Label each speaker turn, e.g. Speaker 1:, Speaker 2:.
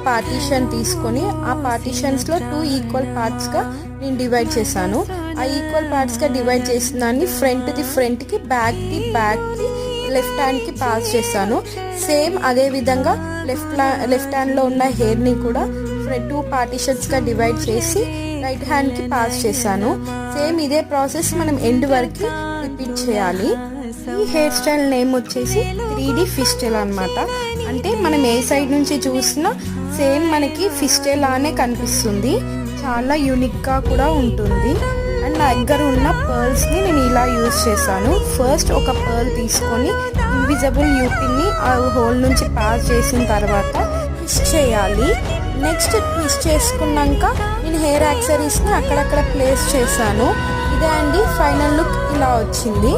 Speaker 1: Partition తీసుకొని ఆ పార్టీషన్స్లో 2 equal పార్ట్స్గా నేను డివైడ్ చేశాను. ఆ ఈక్వల్ పార్ట్స్గా డివైడ్ చేసిన దాన్ని ఫ్రంట్కి బ్యాక్కి లెఫ్ట్ హ్యాండ్కి పాస్ చేశాను. సేమ్ అదే విధంగా లెఫ్ట్ హ్యాండ్లో ఉన్న హెయిర్ని కూడా 2 పార్టీషన్స్గా డివైడ్ చేసి రైట్ హ్యాండ్కి పాస్ చేశాను. సేమ్ ఇదే ప్రాసెస్ మనం ఎండ్ వరకు రిపీట్ చేయాలి. ఈ హెయిర్ స్టైల్ నేమ్ వచ్చేసి 3D ఫిస్టైల్ అనమాట. అంటే మనం ఏ సైడ్ నుంచి చూసినా సేమ్ మనకి ఫిస్టైల్ లానే కనిపిస్తుంది. చాలా యూనిక్గా కూడా ఉంటుంది. అండ్ నా దగ్గర ఉన్న పర్ల్స్ని నేను ఇలా యూజ్ చేశాను. ఫస్ట్ ఒక పర్ల్ తీసుకొని ఇన్విజిబుల్ యూపిన్ని ఆ హోల్ నుంచి పాస్ చేసిన తర్వాత ట్విస్ట్ చేయాలి. నెక్స్ట్ ట్విస్ట్ చేసుకున్నాక నేను హెయిర్ యాక్సరీస్ని అక్కడక్కడ ప్లేస్ చేశాను. ఇదే అండి ఫైనల్ లుక్ ఇలా వచ్చింది.